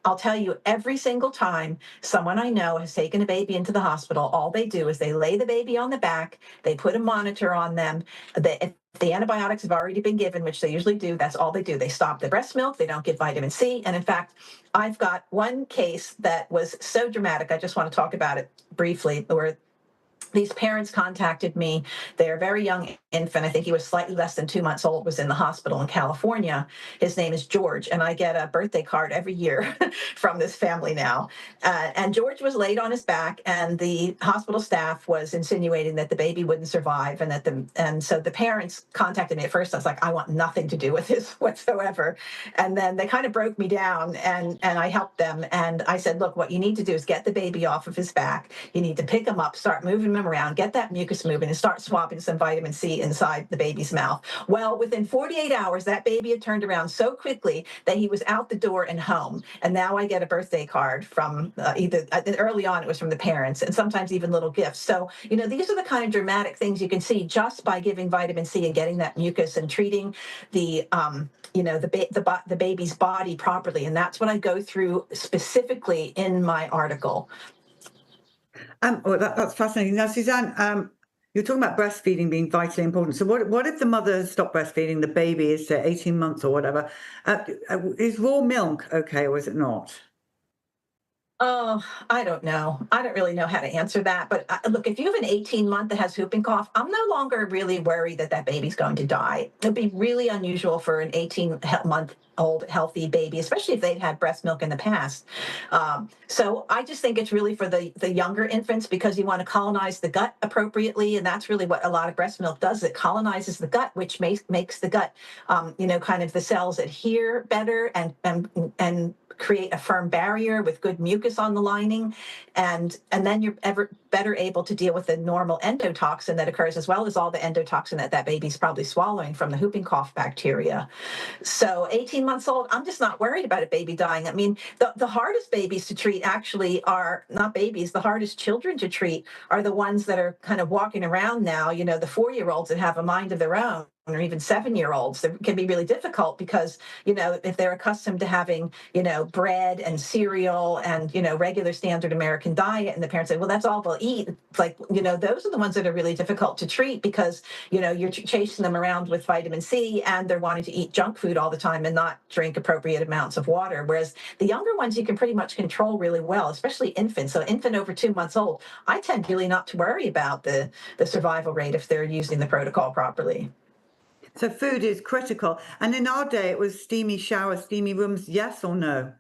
I'll tell you, every single time someone I know has taken a baby into the hospital, all they do is they lay the baby on the back, they put a monitor on them. If the antibiotics have already been given, which they usually do, that's all they do. They stop the breast milk, they don't give vitamin C. And in fact, I've got one case that was so dramatic, I just want to talk about it briefly, where these parents contacted me. Their very young infant, I think he was slightly less than 2 months old, was in the hospital in California. His name is George, and I get a birthday card every year from this family now. And George was laid on his back, and the hospital staff was insinuating that the baby wouldn't survive, and so the parents contacted me at first. I was like, I want nothing to do with this whatsoever. And then they kind of broke me down, and I helped them. And I said, look, what you need to do is get the baby off of his back. You need to pick him up, start moving him around, get that mucus moving, and start swapping some vitamin C inside the baby's mouth. Well, within 48 hours, that baby had turned around so quickly that he was out the door and home. And now I get a birthday card from early on, it was from the parents, and sometimes even little gifts. So, these are the kind of dramatic things you can see just by giving vitamin C and getting that mucus and treating the baby's body properly. And that's what I go through specifically in my article. That's fascinating. Now, Suzanne, you're talking about breastfeeding being vitally important. So what if the mother has stopped breastfeeding, the baby is 18 months or whatever? Is raw milk okay, or is it not? Oh, I don't know. I don't really know how to answer that. But look, if you have an 18-month that has whooping cough, I'm no longer really worried that baby's going to die. It'd be really unusual for an 18-month-old healthy baby, especially if they'd had breast milk in the past. So I just think it's really for the younger infants, because you want to colonize the gut appropriately. And that's really what a lot of breast milk does. It colonizes the gut, which makes the gut, kind of the cells adhere better and create a firm barrier with good mucus on the lining, and then you're better able to deal with the normal endotoxin that occurs, as well as all the endotoxin that baby's probably swallowing from the whooping cough bacteria. So 18 months old, I'm just not worried about a baby dying. I mean, the hardest babies to treat actually are not babies. The hardest children to treat are the ones that are kind of walking around now, the 4-year-olds that have a mind of their own, or even 7-year-olds. That can be really difficult because, if they're accustomed to having, bread and cereal and, regular standard American diet, and the parents say, well, that's all they'll eat. It's like, those are the ones that are really difficult to treat because, you're chasing them around with vitamin C and they're wanting to eat junk food all the time and not drink appropriate amounts of water. Whereas the younger ones, you can pretty much control really well, especially infants. So infant over 2 months old, I tend really not to worry about the survival rate if they're using the protocol properly. So food is critical. And in our day, it was steamy showers, steamy rooms, yes or no?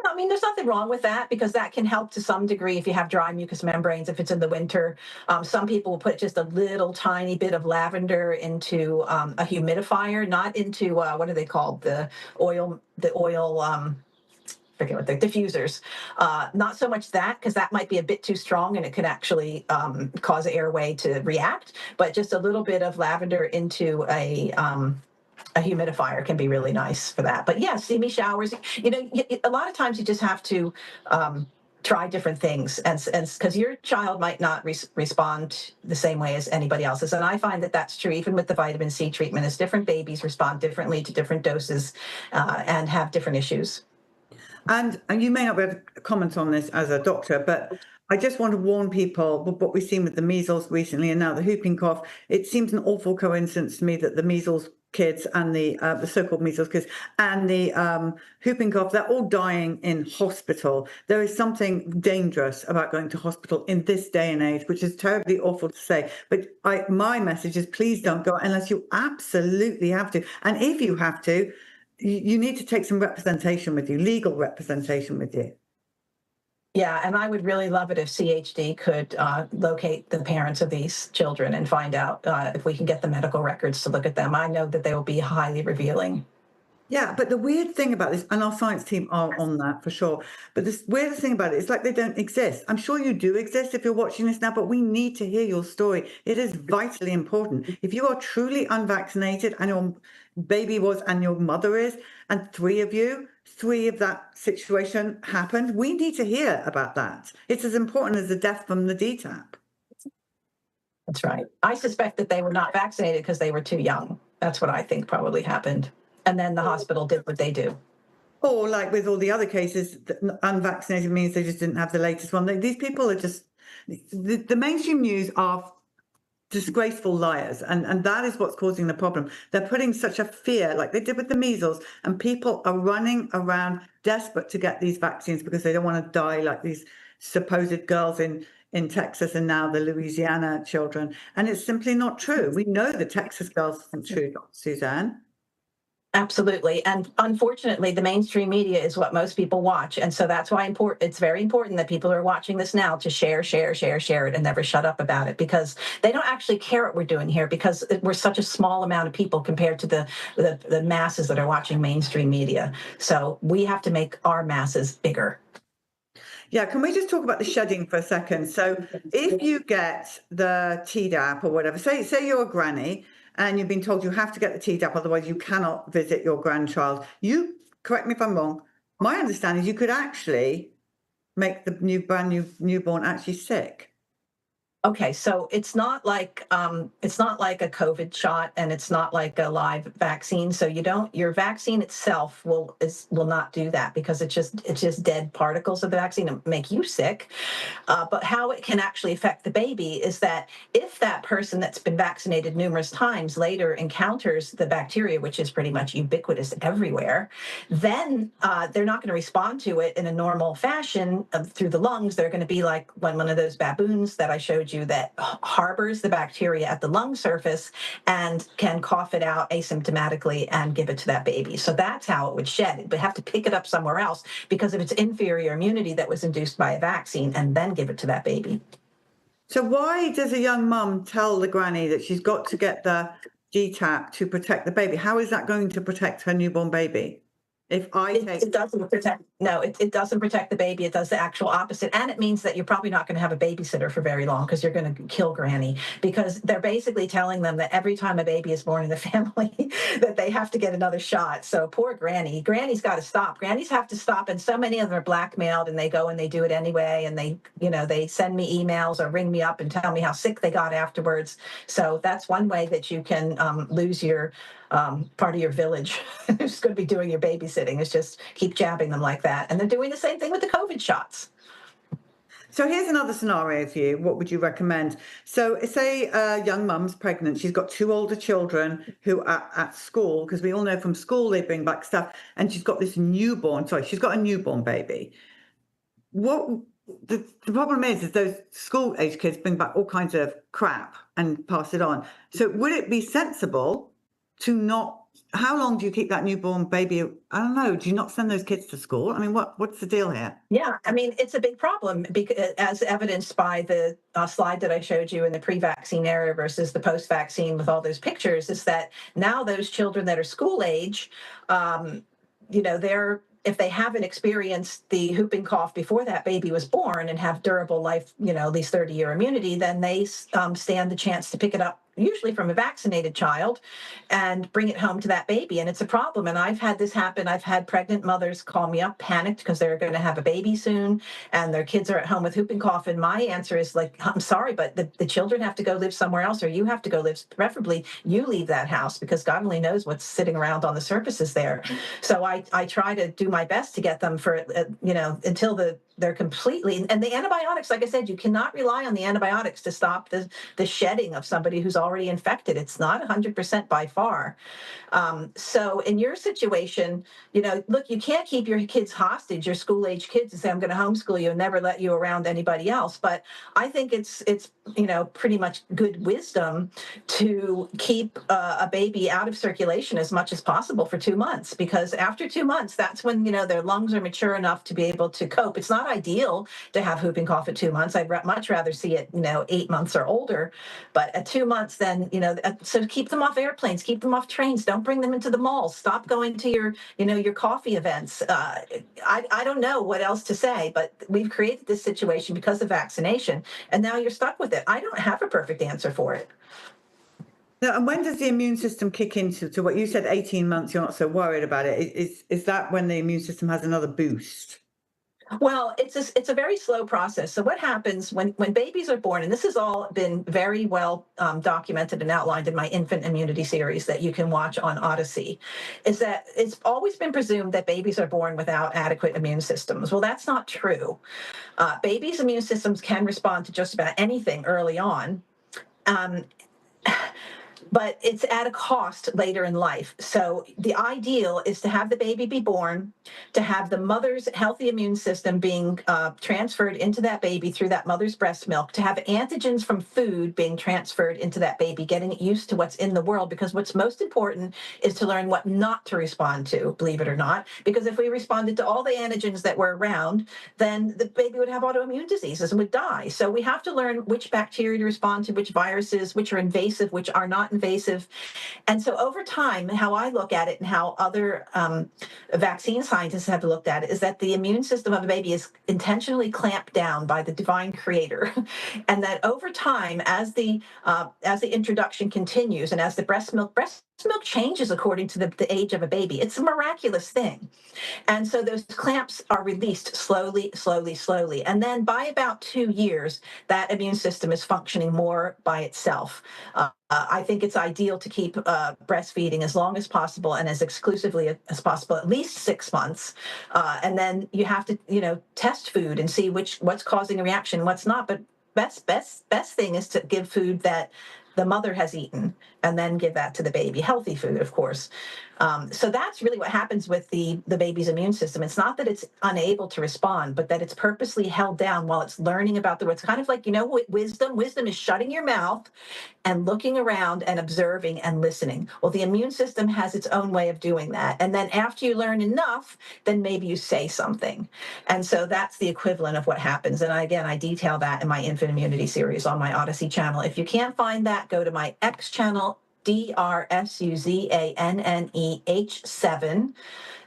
Yeah, I mean, there's nothing wrong with that because that can help to some degree if you have dry mucous membranes, if it's in the winter. Some people will put just a little tiny bit of lavender into a humidifier, not into what are they called? The oil, forget what the diffusers. Not so much that, because that might be a bit too strong and it could actually cause the airway to react, but just a little bit of lavender into a humidifier can be really nice for that. But yeah, steamy showers, a lot of times you just have to try different things, and because your child might not respond the same way as anybody else's. And I find that that's true even with the vitamin C treatment, as different babies respond differently to different doses and have different issues. And you may not be able to comment on this as a doctor, but I just want to warn people what we've seen with the measles recently and now the whooping cough. It seems an awful coincidence to me that the measles kids and the so-called measles kids and the whooping cough, they're all dying in hospital. There is something dangerous about going to hospital in this day and age, which is terribly awful to say. But my message is please don't go unless you absolutely have to. And if you have to, you need to take some representation with you, legal representation with you. Yeah, and I would really love it if CHD could locate the parents of these children and find out if we can get the medical records to look at them. I know that they will be highly revealing. Yeah, but the weird thing about this, and our science team are on that for sure, but this weirdest thing about it is like they don't exist. I'm sure you do exist if you're watching this now, but we need to hear your story. It is vitally important. If you are truly unvaccinated and your baby was and your mother is, and three of that situation happened, we need to hear about that. It's as important as the death from the DTaP. That's right. I suspect that they were not vaccinated because they were too young. That's what I think probably happened. And then the hospital did what they do. Or like with all the other cases, unvaccinated means they just didn't have the latest one. These people are just, the mainstream news are disgraceful liars. And that is what's causing the problem. They're putting such a fear, like they did with the measles, and people are running around desperate to get these vaccines because they don't want to die like these supposed girls in Texas and now the Louisiana children. And it's simply not true. We know the Texas girls isn't true, Suzanne. Absolutely. And unfortunately, the mainstream media is what most people watch. And so that's why it's very important that people are watching this now to share it and never shut up about it, because they don't actually care what we're doing here because we're such a small amount of people compared to the masses that are watching mainstream media. So we have to make our masses bigger. Yeah, can we just talk about the shedding for a second? So if you get the Tdap or whatever, say you're a granny and you've been told you have to get the Tdap, otherwise you cannot visit your grandchild. You, correct me if I'm wrong, my understanding is you could actually make the brand new newborn actually sick. Okay, so it's not like a COVID shot, and it's not like a live vaccine. So your vaccine itself will not do that because it's just dead particles of the vaccine that make you sick. But how it can actually affect the baby is that if that person that's been vaccinated numerous times later encounters the bacteria, which is pretty much ubiquitous everywhere, then they're not going to respond to it in a normal fashion through the lungs. They're going to be like one of those baboons that I showed you that harbors the bacteria at the lung surface and can cough it out asymptomatically and give it to that baby. So that's how it would shed. It would have to pick it up somewhere else because of its inferior immunity that was induced by a vaccine and then give it to that baby. So why does a young mum tell the granny that she's got to get the DTaP to protect the baby? How is that going to protect her newborn baby? If it doesn't protect, no, it doesn't protect the baby. It does the actual opposite. And it means that you're probably not going to have a babysitter for very long because you're going to kill granny, because they're basically telling them that every time a baby is born in the family that they have to get another shot. So poor granny's got to stop. Grannies have to stop. And so many of them are blackmailed and they go and they do it anyway. And they send me emails or ring me up and tell me how sick they got afterwards. So that's one way that you can lose your part of your village who's going to be doing your babysitting, is just keep jabbing them like that. And they're doing the same thing with the COVID shots. So here's another scenario for you. What would you recommend? So say a young mum's pregnant. She's got two older children who are at school, because we all know from school they bring back stuff. And she's got this she's got a newborn baby. What the problem is those school age kids bring back all kinds of crap and pass it on. So would it be sensible to not how long do you keep that newborn baby? I don't know. Do you not send those kids to school? I mean, what's the deal here? Yeah, I mean, it's a big problem because, as evidenced by the slide that I showed you in the pre-vaccine era versus the post-vaccine with all those pictures, is that now those children that are school age, they're if they haven't experienced the whooping cough before that baby was born and have durable life, at least 30-year immunity, then they stand the chance to pick it up, usually from a vaccinated child, and bring it home to that baby. And it's a problem. And I've had this happen. I've had pregnant mothers call me up, panicked because they're going to have a baby soon, and their kids are at home with whooping cough. And my answer is like, I'm sorry, but the children have to go live somewhere else, or you have to go live, preferably you leave that house, because God only knows what's sitting around on the surfaces there. So I try to do my best to get them for, until they're completely, and the antibiotics, like I said, you cannot rely on the antibiotics to stop the shedding of somebody who's already infected. It's not 100% by far. So in your situation, look, you can't keep your kids hostage, your school age kids, and say, I'm going to homeschool you and never let you around anybody else. But I think it's pretty much good wisdom to keep a baby out of circulation as much as possible for 2 months, because after 2 months, that's when, their lungs are mature enough to be able to cope. It's not ideal to have whooping cough at 2 months. I'd much rather see it, 8 months or older. But at 2 months, then, so keep them off airplanes, keep them off trains. Don't bring them into the malls. Stop going to your coffee events. I don't know what else to say, but we've created this situation because of vaccination, and now you're stuck with it. I don't have a perfect answer for it. Now, and when does the immune system kick into to what you said, 18 months, you're not so worried about it? Is that when the immune system has another boost? Well, it's a very slow process. So what happens when babies are born, and this has all been very well documented and outlined in my infant immunity series that you can watch on Odyssey, is that it's always been presumed that babies are born without adequate immune systems. Well, that's not true. Babies' immune systems can respond to just about anything early on. But it's at a cost later in life. So the ideal is to have the baby be born, to have the mother's healthy immune system being transferred into that baby through that mother's breast milk, to have antigens from food being transferred into that baby, getting it used to what's in the world, because what's most important is to learn what not to respond to, believe it or not, because if we responded to all the antigens that were around, then the baby would have autoimmune diseases and would die. So we have to learn which bacteria to respond to, which viruses, which are invasive, which are not invasive. And so over time, how I look at it and how other vaccine scientists have looked at it is that the immune system of a baby is intentionally clamped down by the divine creator. And that over time, as the introduction continues and as the breast milk changes according to the age of a baby, it's a miraculous thing. And so those clamps are released slowly, slowly, slowly. And then by about 2 years, that immune system is functioning more by itself. I think it's ideal to keep breastfeeding as long as possible and as exclusively as possible, at least 6 months. And then you have to, test food and see what's causing a reaction, what's not. But best thing is to give food that the mother has eaten, and then give that to the baby. Healthy food, of course. So that's really what happens with the baby's immune system. It's not that it's unable to respond, but that it's purposely held down while it's learning about the world. It's kind of like, wisdom. Wisdom is shutting your mouth and looking around and observing and listening. Well, the immune system has its own way of doing that. And then after you learn enough, then maybe you say something. And so that's the equivalent of what happens. And I detail that in my infant immunity series on my Odyssey channel. If you can't find that, go to my X channel, DRSUZANNEH7.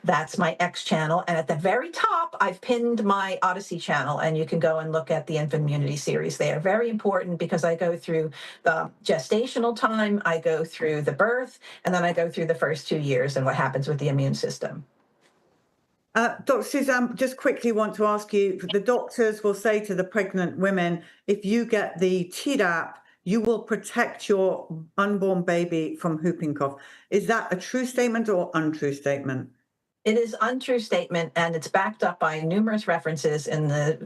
That's my X channel. And at the very top, I've pinned my Odyssey channel, and you can go and look at the infant immunity series there. Very important, because I go through the gestational time, I go through the birth, and then I go through the first 2 years and what happens with the immune system. Dr. Suzanne, just quickly want to ask you, the doctors will say to the pregnant women, if you get the Tdap, you will protect your unborn baby from whooping cough. Is that a true statement or untrue statement? It is untrue statement, and it's backed up by numerous references in the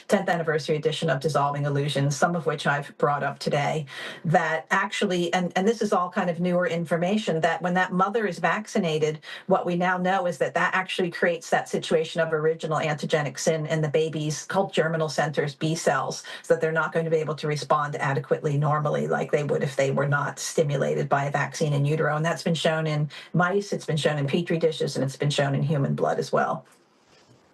10th anniversary edition of Dissolving Illusions, some of which I've brought up today, that actually, and this is all kind of newer information, that when that mother is vaccinated, what we now know is that that actually creates that situation of original antigenic sin in the baby's called germinal centers, B cells, so that they're not going to be able to respond adequately normally like they would if they were not stimulated by a vaccine in utero. And that's been shown in mice, it's been shown in petri dishes, and it's been shown in human blood as well.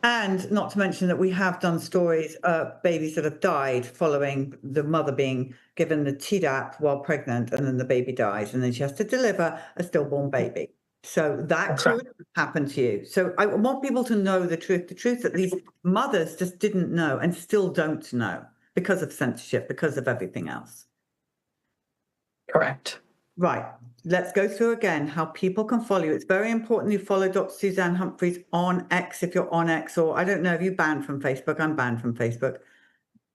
And not to mention that we have done stories of babies that have died following the mother being given the Tdap while pregnant, and then the baby dies, and then she has to deliver a stillborn baby. So that could happen to you. So I want people to know the truth that these mothers just didn't know and still don't know because of censorship, because of everything else. Correct. Right. Let's go through again how people can follow you. It's very important you follow Dr. Suzanne Humphries on X if you're on X, or I don't know if you're banned from Facebook. I'm banned from Facebook.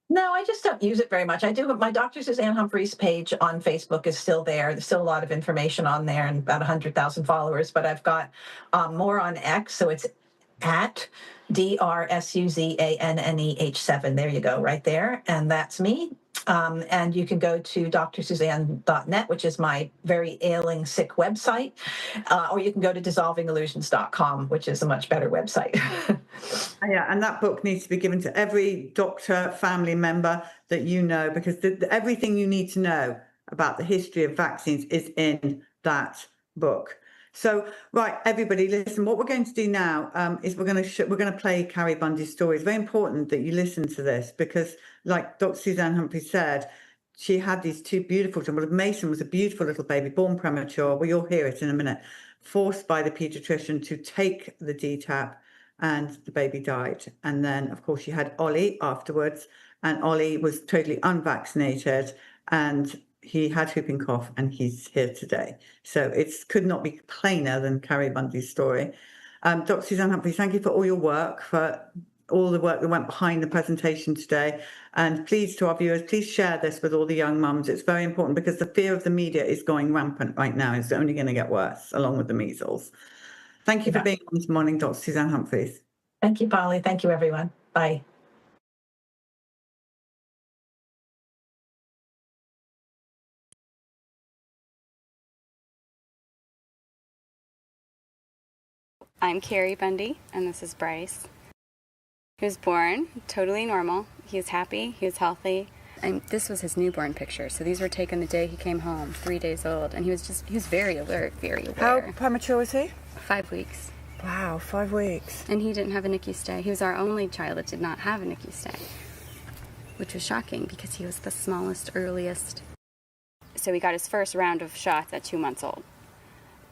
No, I just don't use it very much. I do. My Dr. Suzanne Humphries page on Facebook is still there. There's still a lot of information on there and about 100,000 followers, but I've got more on X. So it's at DRSUZANNEH7. There you go, right there. And that's me. And you can go to drsuzanne.net, which is my very ailing, sick website, or you can go to dissolvingillusions.com, which is a much better website. Yeah, and that book needs to be given to every doctor, family member that you know, because everything you need to know about the history of vaccines is in that book. So, right, everybody, listen. What we're going to do now is we're going to play Carrie Bundy's story. It's very important that you listen to this because, like Dr. Suzanne Humphries said, she had these two beautiful children. Mason was a beautiful little baby, born premature. Well, you'll hear it in a minute. Forced by the pediatrician to take the DTaP, and the baby died. And then, of course, you had Ollie afterwards, and Ollie was totally unvaccinated, and he had whooping cough, and he's here today. So it could not be plainer than Carrie Bundy's story. Dr. Suzanne Humphries, thank you for all your work, for all the work that went behind the presentation today. And please, to our viewers, please share this with all the young mums. It's very important because the fear of the media is going rampant right now. It's only going to get worse, along with the measles. Thank you for being on this morning, Dr. Suzanne Humphries. Thank you, Polly. Thank you, everyone. Bye. I'm Carrie Bundy, and this is Bryce. He was born totally normal. He was happy. He was healthy. And this was his newborn picture. So these were taken the day he came home, 3 days old. And he was very alert, very aware. How premature was he? 5 weeks. Wow, 5 weeks. And he didn't have a NICU stay. He was our only child that did not have a NICU stay, which was shocking because he was the smallest, earliest. So he got his first round of shots at 2 months old.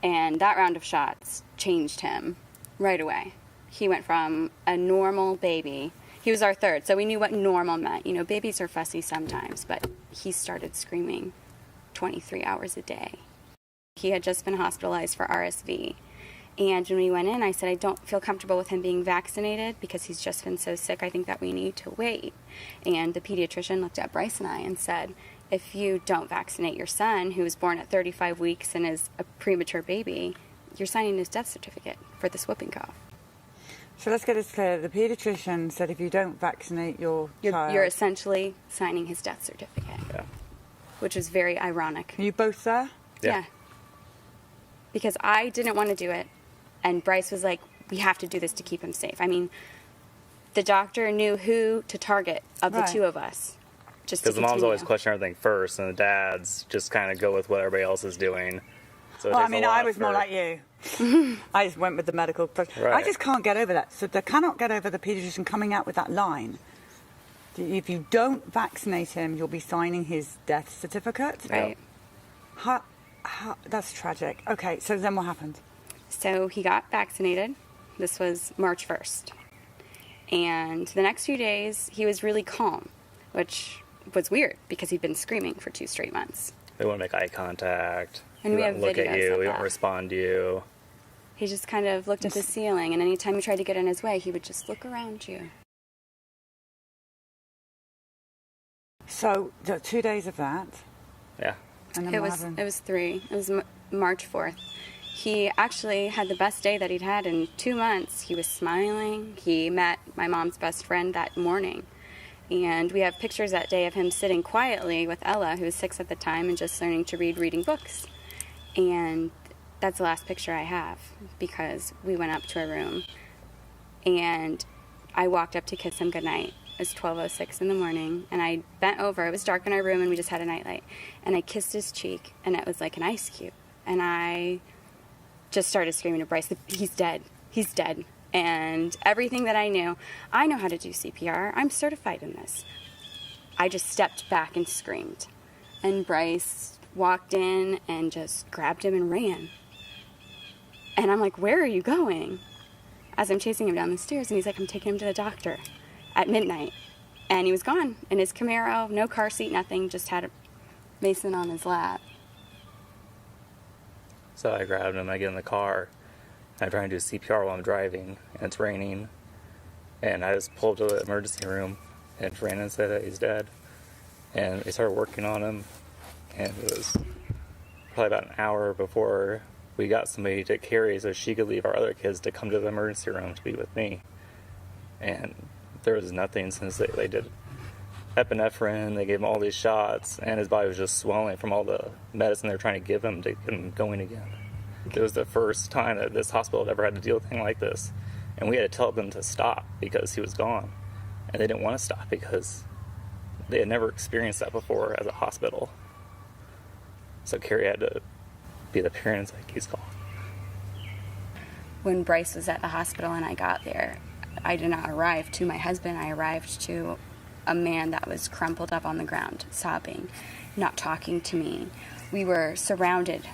And that round of shots changed him right away. He went from a normal baby. He was our third, so we knew what normal meant. You know, babies are fussy sometimes, but he started screaming 23 hours a day. He had just been hospitalized for RSV. And when we went in, I said, I don't feel comfortable with him being vaccinated because he's just been so sick. I think that we need to wait. And the pediatrician looked at Bryce and I and said, if you don't vaccinate your son, who was born at 35 weeks and is a premature baby, you're signing his death certificate for this whooping cough. So let's get this clear. The pediatrician said if you don't vaccinate your child... You're essentially signing his death certificate. Yeah. Which was very ironic. Are you both there? Yeah. Because I didn't want to do it, and Bryce was like, we have to do this to keep him safe. I mean, the doctor knew who to target of the two of us. Because the moms always question everything first, and the dads just kind of go with what everybody else is doing. So well, I mean, I was more like you. I just went with the medical. Right. I just can't get over that. So they cannot get over the pediatrician coming out with that line. If you don't vaccinate him, you'll be signing his death certificate. Right. That's tragic. Okay, so then what happened? So he got vaccinated. This was March 1st. And the next few days, he was really calm, which was weird because he'd been screaming for 2 straight months. They won't make eye contact. And we have look videos at you. of We that. won't respond to you. He just kind of looked at the ceiling, and anytime you tried to get in his way, he would just look around you. So, 2 days of that. Yeah. And then It was 3. It was March 4th. He actually had the best day that he'd had in 2 months. He was smiling. He met my mom's best friend that morning. And we have pictures that day of him sitting quietly with Ella, who was 6 at the time, and just learning to reading books. And that's the last picture I have, because we went up to our room and I walked up to kiss him goodnight. It was 12:06 in the morning, and I bent over. It was dark in our room, and we just had a nightlight. And I kissed his cheek, and it was like an ice cube. And I just started screaming to Bryce, he's dead. He's dead. And everything that I know how to do CPR. I'm certified in this. I just stepped back and screamed. And Bryce walked in and just grabbed him and ran. And I'm like, where are you going? As I'm chasing him down the stairs, and he's like, I'm taking him to the doctor at midnight. And he was gone in his Camaro, no car seat, nothing, just had Mason on his lap. So I grabbed him, I get in the car, and I'm trying to do CPR while I'm driving, and it's raining. And I just pulled to the emergency room, and ran and said that he's dead. And they started working on him, and it was probably about an hour before we got somebody to carry so she could leave our other kids to come to the emergency room to be with me. And there was nothing since they did epinephrine, they gave him all these shots, and his body was just swelling from all the medicine they were trying to give him to get him going again. It was the first time that this hospital had ever had to deal with anything like this. And we had to tell them to stop because he was gone. And they didn't want to stop because they had never experienced that before as a hospital. So Carrie had to be the parents, like, he's gone. When Bryce was at the hospital and I got there, I did not arrive to my husband. I arrived to a man that was crumpled up on the ground, sobbing, not talking to me. We were surrounded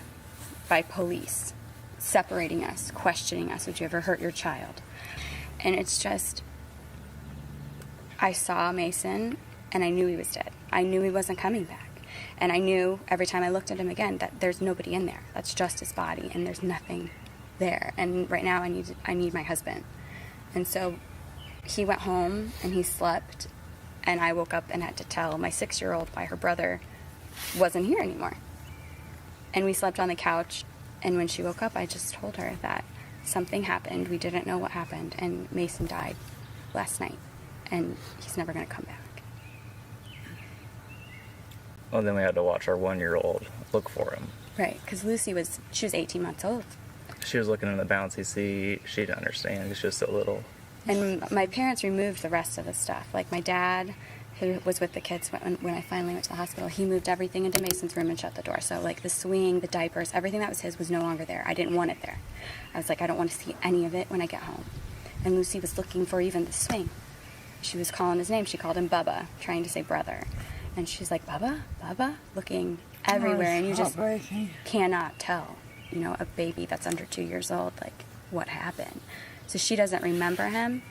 by police, separating us, questioning us. Would you ever hurt your child? And it's just, I saw Mason and I knew he was dead. I knew he wasn't coming back. And I knew every time I looked at him again that there's nobody in there. That's just his body, and there's nothing there. And right now I need my husband. And so he went home and he slept, and I woke up and had to tell my 6-year-old why her brother wasn't here anymore. And we slept on the couch, and when she woke up, I just told her that something happened. We didn't know what happened, and Mason died last night, and he's never going to come back. Well, then we had to watch our 1-year-old look for him. Right, because Lucy was 18 months old. She was looking in the bouncy seat. She didn't understand. She was so little. And my parents removed the rest of the stuff. Like my dad, who was with the kids when I finally went to the hospital, he moved everything into Mason's room and shut the door. So like the swing, the diapers, everything that was his was no longer there. I didn't want it there. I was like, I don't want to see any of it when I get home. And Lucy was looking for even the swing. She was calling his name. She called him Bubba, trying to say brother. And she's like, Bubba, Bubba, looking everywhere. And you just cannot tell, a baby that's under 2 years old, like, what happened. So she doesn't remember him,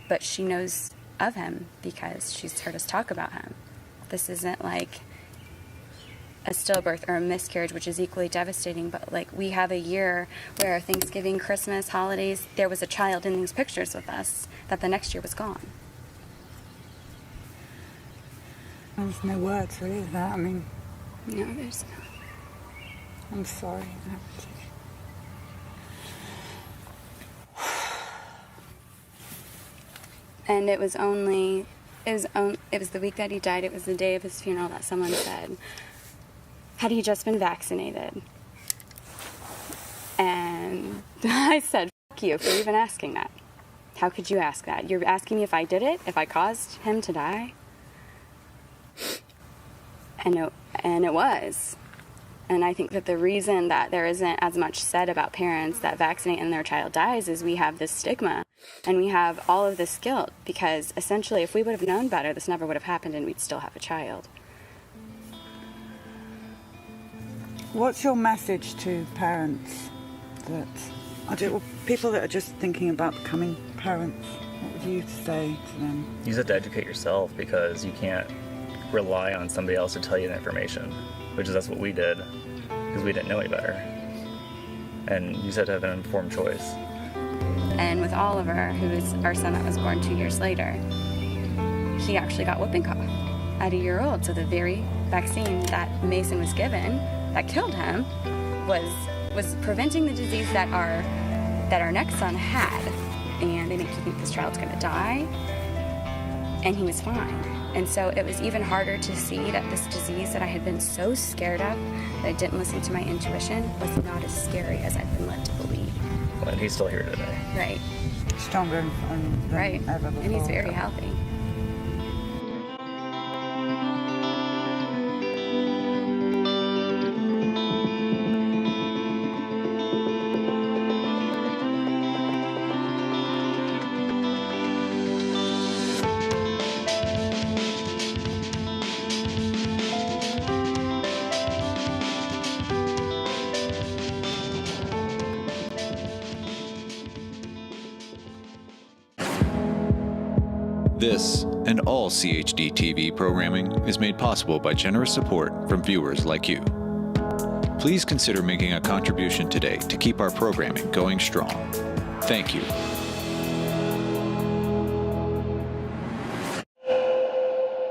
but she knows of him because she's heard us talk about him. This isn't like a stillbirth or a miscarriage, which is equally devastating, but like we have a year where Thanksgiving, Christmas, holidays, there was a child in these pictures with us that the next year was gone. There's no words really for that. I mean, No, there's not. I'm sorry. And it was the week that he died. It was the day of his funeral that someone said, had he just been vaccinated? And I said, fuck you for even asking that. How could you ask that? You're asking me if I did it? If I caused him to die? And it was. And I think that the reason that there isn't as much said about parents that vaccinate and their child dies is we have this stigma and we have all of this guilt, because essentially if we would have known better, this never would have happened and we'd still have a child. What's your message to parents people that are just thinking about becoming parents? What would you say to them? You just have to educate yourself, because you can't rely on somebody else to tell you the information, that's what we did, because we didn't know any better. And you just have to have an informed choice. And with Oliver, who is our son that was born 2 years later, he actually got whooping cough at 1 year old. So the very vaccine that Mason was given that killed him was was preventing the disease that our next son had. And they make you think this child's going to die. And he was fine. And so it was even harder to see that this disease that I had been so scared of, that I didn't listen to my intuition, was not as scary as I'd been led to believe. Well, and he's still here today. Right. Stronger than Right. ever before. And he's very healthy. This and all CHD TV programming is made possible by generous support from viewers like you. Please consider making a contribution today to keep our programming going strong. Thank you.